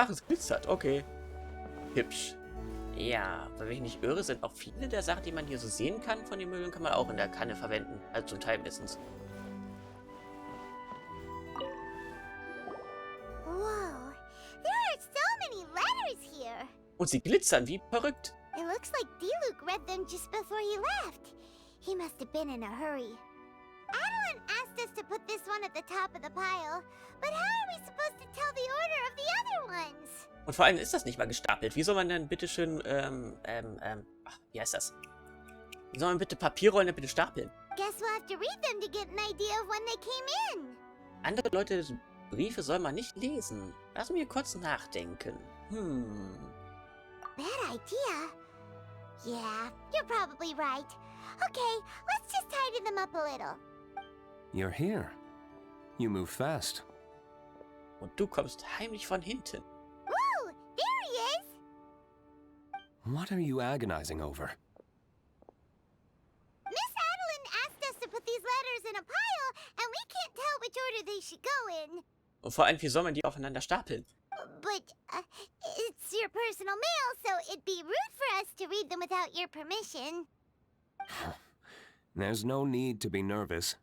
Ach, es glitzert. Okay. Hübsch. Ja, weil wenn ich nicht irre, sind auch viele der Sachen, die man hier so sehen kann von den Möbeln, kann man auch in der Kanne verwenden. Also zum Teil mindestens. Whoa, there are so many letters here. Und sie glitzern wie verrückt. It looks like Diluc read them just before he left. He must have been in a hurry. Adeline asked us to put this one at the top of the pile, but how are we supposed to tell the order of the other ones? Und vor allem ist das nicht mal gestapelt. Wie soll man denn bitteschön, ach, wie heißt das? Wie soll man bitte Papierrollen denn bitte stapeln? Guess we'll have to read them to get an idea of when they came in. Andere Leute Briefe soll man nicht lesen. Lass mich kurz nachdenken. Bad idea. Yeah, you're probably right. Okay, let's just tidy them up a little. You're here. You move fast. Und du kommst heimlich von hinten. Woo! There he is! What are you agonizing over? Miss Adeline asked us to put these letters in a pile, and we can't tell which order they should go in. Und vor allem, wie soll man die aufeinander stapeln? But, it's your personal mail, so it'd be rude for us to read them without your permission. There's no need to be nervous.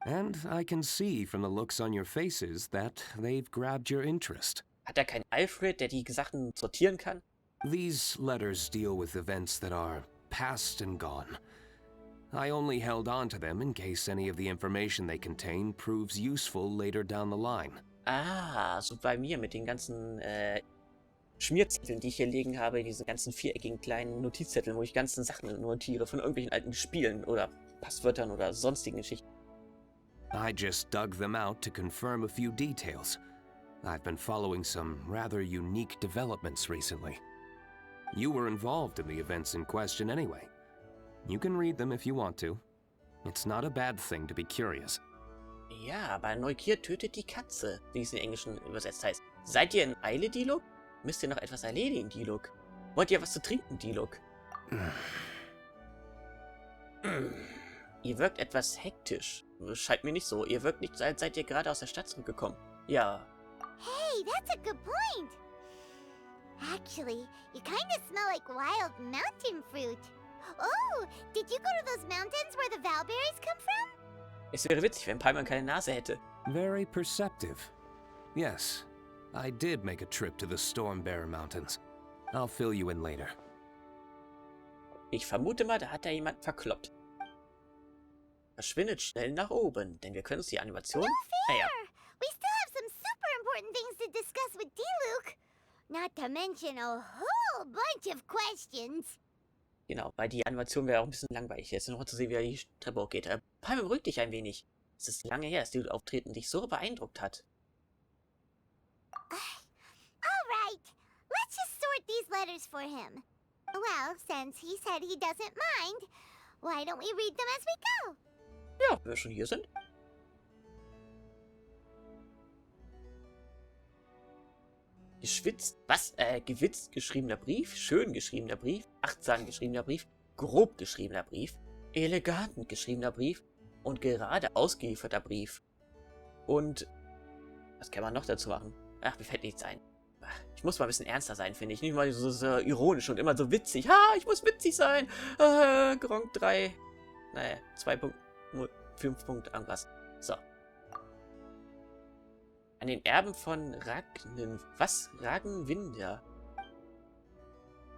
And I can see from the looks on your faces that they've grabbed your interest. Hat er keinen Alfred, der die Sachen sortieren kann? These letters deal with events that are past and gone. I only held on to them in case any of the information they contain proves useful later down the line. Ah, so bei mir mit den ganzen Schmierzetteln, die ich hier liegen habe, diese ganzen viereckigen kleinen Notizzetteln, wo ich ganzen Sachen notiere von irgendwelchen alten Spielen oder Passwörtern oder sonstigen Geschichten. I just dug them out to confirm a few details. I've been following some rather unique developments recently. You were involved in the events in question anyway. You can read them if you want to. It's not a bad thing to be curious. Ja, aber Neugier tötet die Katze, wie es in Englischen übersetzt heißt. Seid ihr in Eile, Diluc? Müsst ihr noch etwas erledigen, Diluc? Wollt ihr was zu trinken, Diluc? Ihr wirkt etwas hektisch. Scheint mir nicht so. Ihr wirkt nicht, als seid ihr gerade aus der Stadt zurückgekommen. Ja. Hey, that's a good point. Actually, you kind of smell like wild mountain fruit. Oh, did you go to those mountains where the valberries come from? Es wäre witzig, wenn Paimon keine Nase hätte. Very perceptive. Yes, I did make a trip to the Stormbearer Mountains. I'll fill you in later. Ich vermute mal, da hat er jemand verkloppt. Verschwindet schnell nach oben, denn wir können uns die Animation... No fair! Naja. We still have some super important things to discuss with Diluc. Not to mention a whole bunch of questions. Genau, weil die Animation wäre auch ein bisschen langweilig. Jetzt noch zu sehen, wie er die Treppe hochgeht. Paimon, beruhig dich ein wenig. Es ist lange her, dass Diluc Auftreten dich so beeindruckt hat. Alright, let's just sort these letters for him. Well, since he said he doesn't mind, why don't we read them as we go? Ja, wenn wir schon hier sind. Geschwitzt, was? Gewitzt geschriebener Brief, schön geschriebener Brief, achtsam geschriebener Brief, grob geschriebener Brief, elegant geschriebener Brief und gerade ausgelieferter Brief. Und was kann man noch dazu machen? Ach, mir fällt nichts ein. Ich muss mal ein bisschen ernster sein, finde ich. Nicht mal so ironisch und immer so witzig. Ha, ich muss witzig sein. Gronk 3. Naja, 2.5 Punkt irgendwas. So. An den Erben von Ragnwinder.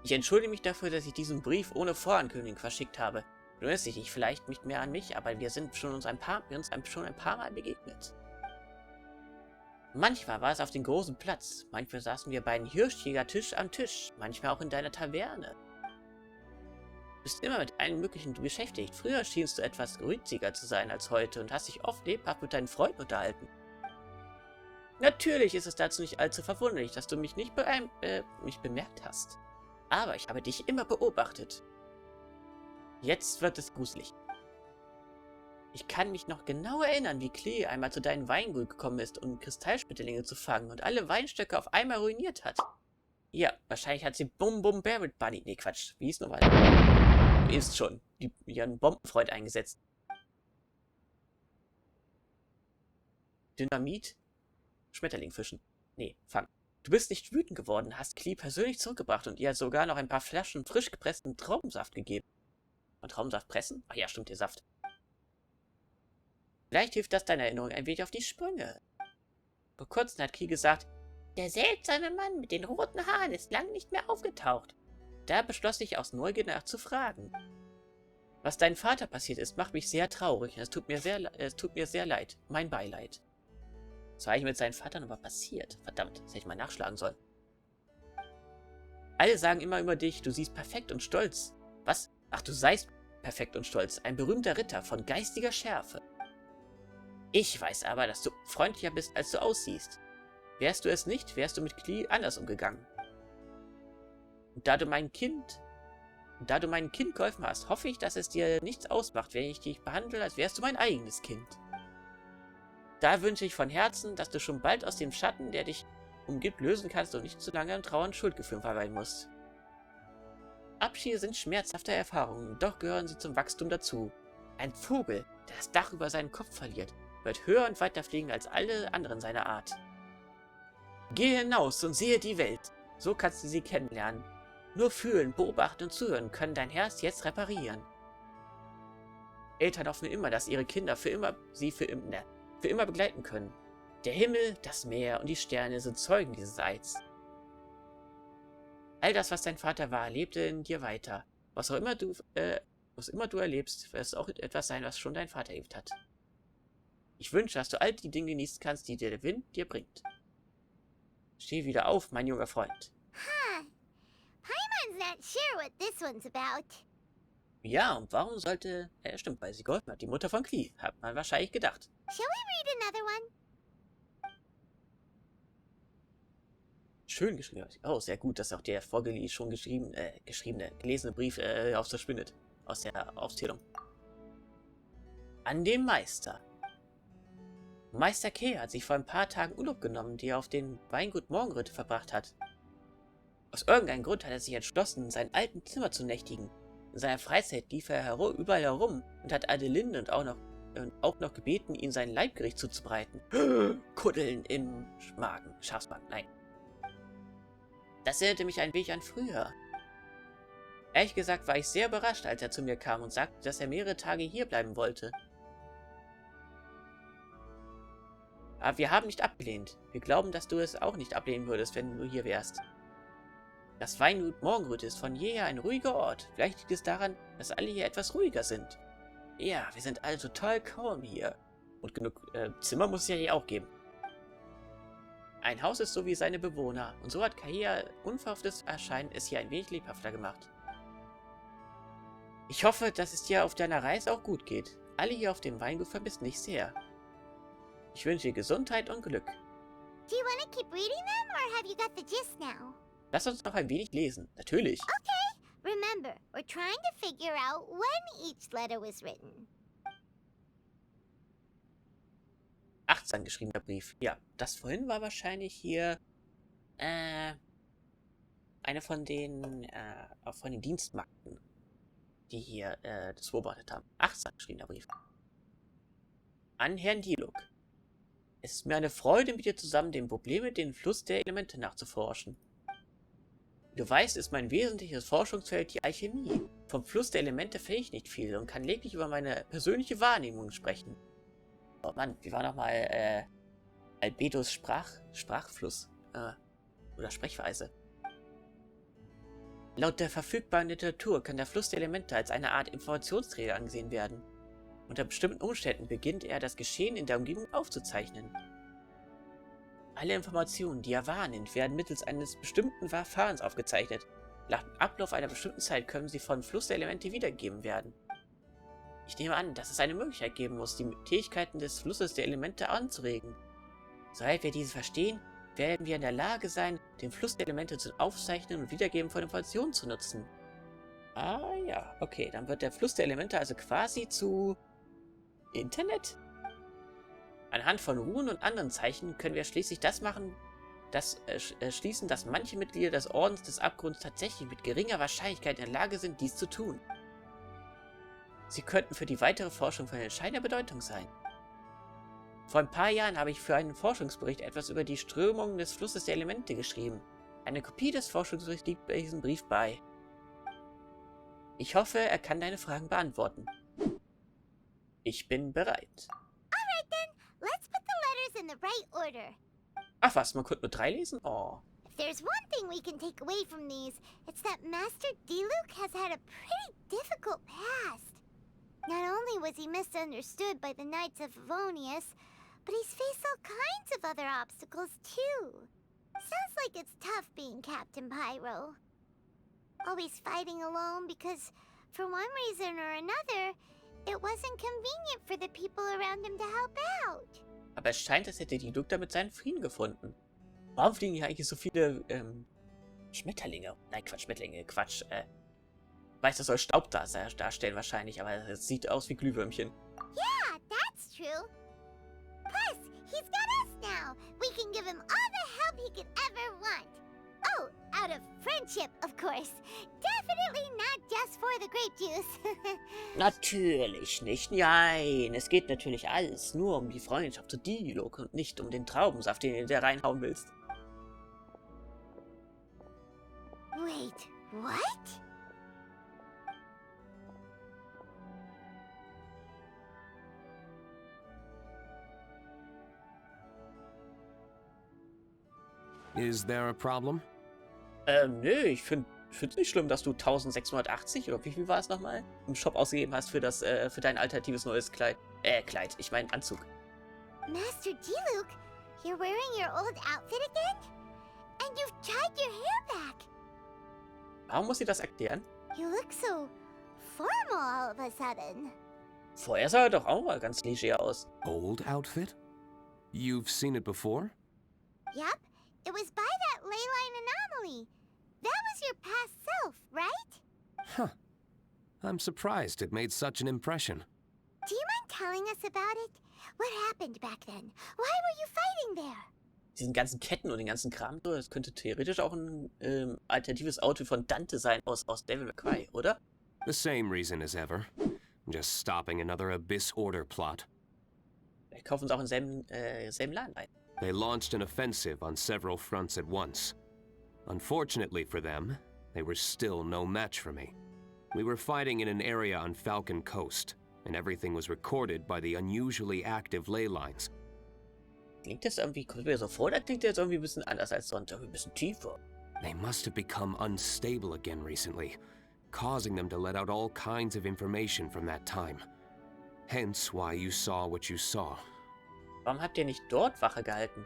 Ich entschuldige mich dafür, dass ich diesen Brief ohne Vorankündigung verschickt habe. Du erinnerst dich vielleicht nicht mehr an mich, aber wir sind schon uns ein paar Mal begegnet. Manchmal war es auf dem großen Platz, manchmal saßen wir bei einem Hirschjäger-Tisch am Tisch, manchmal auch in deiner Taverne. Du bist immer mit allen möglichen beschäftigt. Früher schienst du etwas ruhiger zu sein als heute und hast dich oft lebhaft mit deinen Freunden unterhalten. Natürlich ist es dazu nicht allzu verwunderlich, dass du mich nicht mich bemerkt hast. Aber ich habe dich immer beobachtet. Jetzt wird es gruselig. Ich kann mich noch genau erinnern, wie Klee einmal zu deinem Weingut gekommen ist, um Kristallschmetterlinge zu fangen und alle Weinstöcke auf einmal ruiniert hat. Ja, wahrscheinlich hat sie Bum Bum Barrett Bunny. Nee, Quatsch. Wie hieß nochmal? Ist schon. Ihren Bombenfreund eingesetzt. Dynamit? Schmetterling fischen. Nee, fangen. Du bist nicht wütend geworden, hast Klee persönlich zurückgebracht und ihr sogar noch ein paar Flaschen frisch gepressten Traubensaft gegeben. Und Traubensaft pressen? Ach ja, stimmt, der Saft. Vielleicht hilft das deiner Erinnerung ein wenig auf die Sprünge. Vor kurzem hat Klee gesagt, der seltsame Mann mit den roten Haaren ist lang nicht mehr aufgetaucht. Da beschloss ich aus Neugier nach zu fragen. Was deinem Vater passiert ist, macht mich sehr traurig. Es tut mir sehr leid. Mein Beileid. Was war eigentlich mit seinem Vater nochmal passiert? Verdammt, das hätte ich mal nachschlagen sollen. Alle sagen immer über dich, du siehst perfekt und stolz. Was? Ach, du seist perfekt und stolz. Ein berühmter Ritter von geistiger Schärfe. Ich weiß aber, dass du freundlicher bist, als du aussiehst. Wärst du es nicht, wärst du mit Klee anders umgegangen. Und da du meinem Kind geholfen hast, hoffe ich, dass es dir nichts ausmacht, wenn ich dich behandle, als wärst du mein eigenes Kind. Da wünsche ich von Herzen, dass du schon bald aus dem Schatten, der dich umgibt, lösen kannst und nicht zu lange im Trauer und Schuldgefühl verweilen musst. Abschiede sind schmerzhafte Erfahrungen, doch gehören sie zum Wachstum dazu. Ein Vogel, der das Dach über seinen Kopf verliert, wird höher und weiter fliegen als alle anderen seiner Art. Gehe hinaus und sehe die Welt. So kannst du sie kennenlernen. Nur fühlen, beobachten und zuhören können dein Herz jetzt reparieren. Eltern hoffen immer, dass ihre Kinder für immer begleiten können. Der Himmel, das Meer und die Sterne sind Zeugen dieses Eids. All das, was dein Vater war, lebte in dir weiter. Was immer du erlebst, wird es auch etwas sein, was schon dein Vater erlebt hat. Ich wünsche, dass du all die Dinge genießen kannst, die dir der Wind dir bringt. Steh wieder auf, mein junger Freund. Huh. Paimon's not sure what this one's about. Ja, und warum sollte... stimmt, weil sie geholfen hat. Die Mutter von Klee, hat man wahrscheinlich gedacht. Shall we read another one? Schön geschrieben. Oh, sehr gut, dass auch der schon gelesene Brief verschwindet. Aus der Aufzählung. An den Meister. Meister Kay hat sich vor ein paar Tagen Urlaub genommen, die er auf den Weingut Morgenröte verbracht hat. Aus irgendeinem Grund hat er sich entschlossen, in seinem alten Zimmer zu nächtigen. In seiner Freizeit lief er überall herum und hat Adelinde und auch noch gebeten, ihm sein Leibgericht zuzubereiten. Kuddeln im Magen. Schafsmagen, nein. Das erinnerte mich ein wenig an früher. Ehrlich gesagt war ich sehr überrascht, als er zu mir kam und sagte, dass er mehrere Tage hier bleiben wollte. Aber wir haben nicht abgelehnt. Wir glauben, dass du es auch nicht ablehnen würdest, wenn du hier wärst. Das Weingut Morgenröte ist von jeher ein ruhiger Ort. Vielleicht liegt es daran, dass alle hier etwas ruhiger sind. Ja, wir sind alle total calm hier. Und genug Zimmer muss es ja hier auch geben. Ein Haus ist so wie seine Bewohner. Und so hat Kahia unverhofftes Erscheinen es hier ein wenig lebhafter gemacht. Ich hoffe, dass es dir auf deiner Reise auch gut geht. Alle hier auf dem Weingut vermissen dich sehr. Ich wünsche dir Gesundheit und Glück. Do you want to keep reading them, or have you got the gist now? Lass uns noch ein wenig lesen. Natürlich. Okay. Remember, we're trying to figure out when each letter was written. 18 geschriebener Brief. Ja, das vorhin war wahrscheinlich hier eine von den Dienstmagden, die hier das beobachtet haben. 18 geschriebener Brief. An Herrn Diluc. Es ist mir eine Freude, mit dir zusammen den Problemen den Fluss der Elemente nachzuforschen. Wie du weißt, ist mein wesentliches Forschungsfeld die Alchemie. Vom Fluss der Elemente verstehe ich nicht viel und kann lediglich über meine persönliche Wahrnehmung sprechen. Oh Mann, wie war nochmal Albedos Sprachfluss oder Sprechweise? Laut der verfügbaren Literatur kann der Fluss der Elemente als eine Art Informationsträger angesehen werden. Unter bestimmten Umständen beginnt er, das Geschehen in der Umgebung aufzuzeichnen. Alle Informationen, die er wahrnimmt, werden mittels eines bestimmten Verfahrens aufgezeichnet. Nach dem Ablauf einer bestimmten Zeit können sie von Fluss der Elemente wiedergegeben werden. Ich nehme an, dass es eine Möglichkeit geben muss, die Fähigkeiten des Flusses der Elemente anzuregen. Soweit wir diese verstehen, werden wir in der Lage sein, den Fluss der Elemente zum Aufzeichnen und Wiedergeben von Informationen zu nutzen. Ah ja, okay, dann wird der Fluss der Elemente also quasi zu Internet? Anhand von Runen und anderen Zeichen können wir schließlich schließen, dass manche Mitglieder des Ordens des Abgrunds tatsächlich mit geringer Wahrscheinlichkeit in der Lage sind, dies zu tun. Sie könnten für die weitere Forschung von entscheidender Bedeutung sein. Vor ein paar Jahren habe ich für einen Forschungsbericht etwas über die Strömungen des Flusses der Elemente geschrieben. Eine Kopie des Forschungsberichts liegt bei diesem Brief bei. Ich hoffe, er kann deine Fragen beantworten. Ich bin bereit. Alright then, let's put the letters in the right order. Ach was, man konnte nur 3 lesen? Oh. If there's one thing we can take away from these, it's that Master Diluc has had a pretty difficult past. Not only was he misunderstood by the Knights of Favonius, but he's faced all kinds of other obstacles too. Sounds like it's tough being Captain Pyro. Always fighting alone because, for one reason or another, it wasn't convenient for the people around him to help out. Aber es scheint, als hätte Diluc damit seinen Frieden gefunden. Warum fliegen hier eigentlich so viele Schmetterlinge? Nein, Quatsch, Schmetterlinge, Quatsch. Weiß, das soll Staub darstellen wahrscheinlich, aber es sieht aus wie Glühwürmchen. Yeah, that's true. Plus, he's got us now. We can give him all the help he could ever want. Oh, out of friendship, of course. Definitely not just for the grape juice. Natürlich nicht. Nein, es geht natürlich alles nur um die Freundschaft zu Diluc und nicht um den Traubensaft, den du da reinhauen willst. Wait, what? Is there a problem? Nö, ich find's nicht schlimm, dass du 1680 oder wie viel war es nochmal im Shop ausgegeben hast für für dein alternatives neues Kleid. Ich meine Anzug. Master Diluc, you're wearing your old outfit again? And you've tied your hair back. Warum muss sie das erklären? You look so formal all of a sudden. Vorher sah er doch auch mal ganz leger aus. Old outfit? You've seen it before? Yup, it was by that ley line anomaly. That was your past self, right? Huh. I'm surprised it made such an impression. Do you mind telling us about it? What happened back then? Why were you fighting there? Diesen ganzen Ketten und den ganzen Kram, das könnte theoretisch auch ein alternatives Auto von Dante sein aus Devil May Cry, oder? The same reason as ever. Just stopping another Abyss Order plot. Wir kaufen es auch im selben Laden ein. They launched an offensive on several fronts at once. Unfortunately for them, they were still no match for me. We were fighting in an area on Falcon Coast, and everything was recorded by the unusually active ley lines. Klingt das irgendwie, kommt mir so vor, oder klingt der jetzt irgendwie ein bisschen anders als sonst, irgendwie ein bisschen tiefer? They must have become unstable again recently, causing them to let out all kinds of information from that time. Hence why you saw what you saw. Warum habt ihr nicht dort Wache gehalten?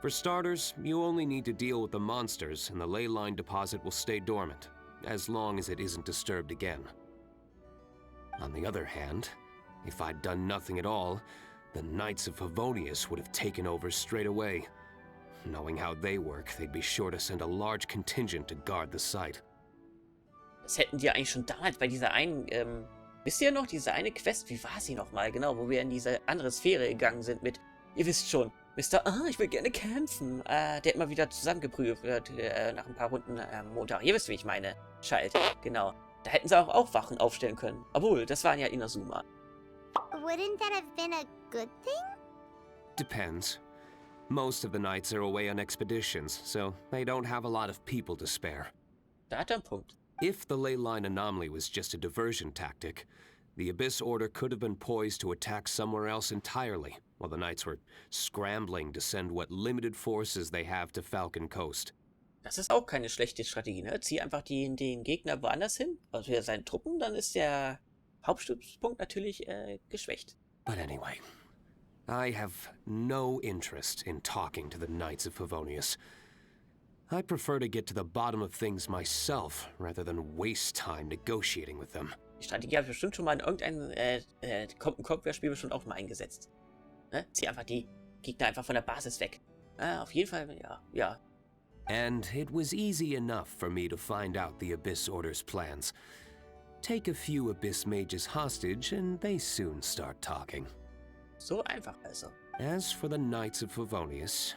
For starters, you only need to deal with the monsters and the ley line deposit will stay dormant, as long as it isn't disturbed again. On the other hand, if I'd done nothing at all, the Knights of Favonius would have taken over straight away. Knowing how they work, they'd be sure to send a large contingent to guard the site. Das hätten die eigentlich schon damals bei dieser einen, wisst ihr noch, diese eine Quest, wie war sie nochmal, genau, wo wir in diese andere Sphäre gegangen sind mit, ihr wisst schon, Mr. Ich will gerne kämpfen, der immer wieder zusammengeprüft wird, nach ein paar Runden Montag, ihr wisst, wie ich meine, Child, genau. Da hätten sie auch Wachen aufstellen können, obwohl, das waren ja Inazuma. Wouldn't that have been a good thing? Depends. Most of the knights are away on expeditions, so they don't have a lot of people to spare. Da hat er einen Punkt. If the ley line anomaly was just a diversion tactic, the Abyss Order could have been poised to attack somewhere else entirely, while the knights were scrambling to send what limited forces they have to Falcon Coast. Das ist auch keine schlechte Strategie, ne? Zieh einfach den Gegner woanders hin, also wieder seinen Truppen, dann ist der Hauptstützpunkt natürlich geschwächt. But anyway, I have no interest in talking to the Knights of Favonius. I prefer to get to the bottom of things myself, rather than waste time negotiating with them. Die Strategie habe ich bestimmt schon mal in irgendeinem Combat-Spiel bestimmt auch mal eingesetzt. Ne? Zieh einfach die Gegner einfach von der Basis weg. Auf jeden Fall, ja. And it was easy enough for me to find out the Abyss Order's plans. Take a few Abyss Mages hostage and they soon start talking. So einfach also. As for the Knights of Favonius,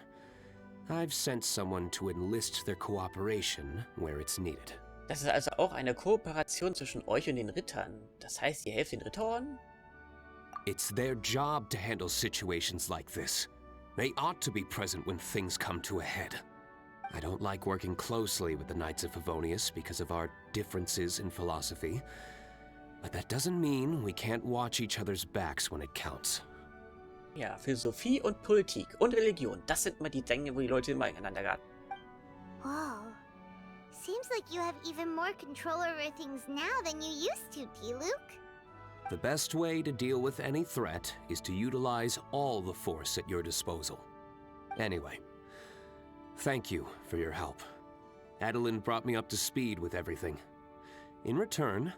I've sent someone to enlist their cooperation where it's needed. Das ist also auch eine Kooperation zwischen euch und den Rittern. Das heißt, ihr helft den Ritterorden? It's their job to handle situations like this. They ought to be present when things come to a head. I don't like working closely with the Knights of Favonius because of our differences in philosophy. But that doesn't mean we can't watch each other's backs when it counts. Ja, Philosophie und Politik und Religion, das sind mal die Dinge, wo die Leute immer ineinander geraten. Whoa. Seems like you have even more control over things now than you used to, Diluc. The best way to deal with any threat is to utilize all the force at your disposal. Anyway, thank you for your help. Adeline brought me up to speed with everything. In return,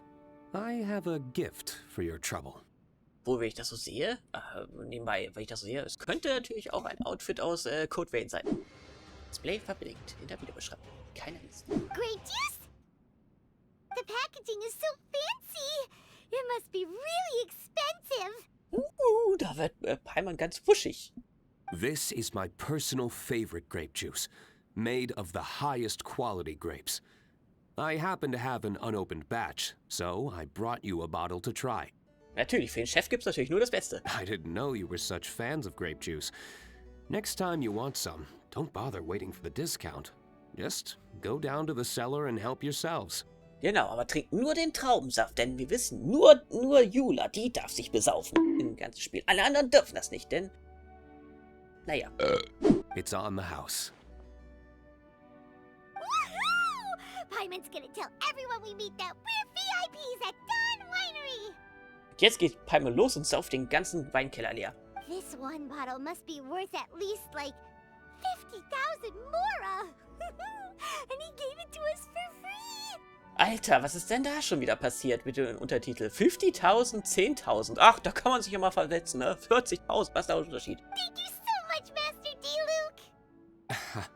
I have a gift for your trouble. Wo, wenn ich das so sehe, nebenbei, wenn ich das so sehe, es könnte natürlich auch ein Outfit aus Code Vein sein. Display verblinkt in der Videobeschreibung. Keine Angst. Grape juice? The packaging is so fancy. It must be really expensive. Da wird Paimon ganz wuschig. This is my personal favorite grape juice, made of the highest quality grapes. I happen to have an unopened batch, so I brought you a bottle to try. Natürlich, für den Chef gibt's natürlich nur das Beste. I didn't know you were such fans of grape juice. Next time you want some, don't bother waiting for the discount. Just go down to the cellar and help yourselves. Genau, aber trinkt nur den Traubensaft, denn wir wissen, nur Jula, die darf sich besaufen im ganzen Spiel. Alle anderen dürfen das nicht, denn... Naja. It's on the house. Woohoo! Paimon's gonna tell everyone we meet that we're VIPs at Dawn Winery. Und jetzt geht Paimon los und sauft den ganzen Weinkeller leer. This one bottle must be worth at least like 50,000 mora. And he gave it to us for free. Alter, was ist denn da schon wieder passiert mit dem Untertitel? 50.000, 10.000. Ach, da kann man sich ja mal verletzen, ne? 40.000, was ist der Unterschied? Thank you so much, Master Diluc.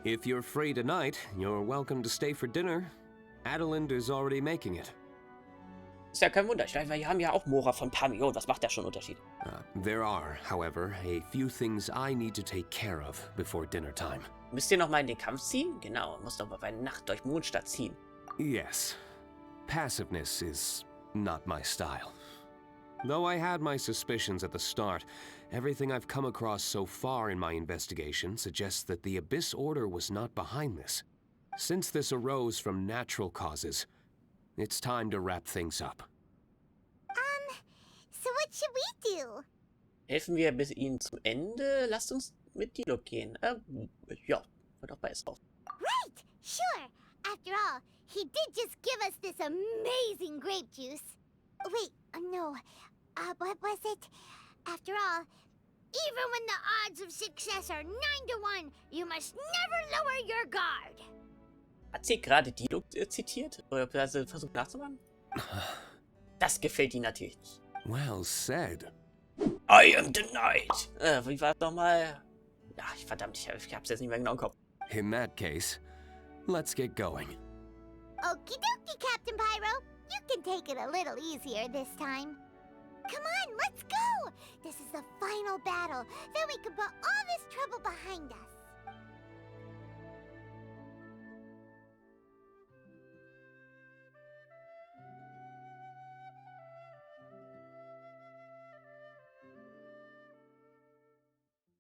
If you're free tonight, you're welcome to stay for dinner. Adeline is already making it. Ist ja kein Wunder. Ich meine, wir haben ja auch Mora von paar Millionen. Was macht da schon einen Unterschied? There are, however, a few things I need to take care of before dinner time. Müsst ihr noch mal in den Kampf ziehen? Genau, muss doch mal bei Nacht durch Mondstadt ziehen. Yes. Passiveness is not my style. Though I had my suspicions at the start, everything I've come across so far in my investigation suggests that the Abyss Order was not behind this. Since this arose from natural causes, it's time to wrap things up. So what should we do? Helfen wir bis ihnen zum Ende? Lasst uns mit Diluc gehen. Ja, wird auch beides drauf. Right, sure. After all, he did just give us this amazing grape juice. Wait, no. What was it? After all, even when the odds of success are 9 to 1, you must never lower your guard. Hat sie gerade Diluc zitiert? Oder versucht nachzumachen? Das gefällt ihm natürlich nicht. Well said. I am the knight. Wie war es nochmal? Ja, verdammt, ich hab's jetzt nicht mehr genau im Kopf. In that case, let's get going. Okie dokie, Captain Pyro. You can take it a little easier this time. Come on, let's go! This is the final battle. Then we can put all this trouble behind us.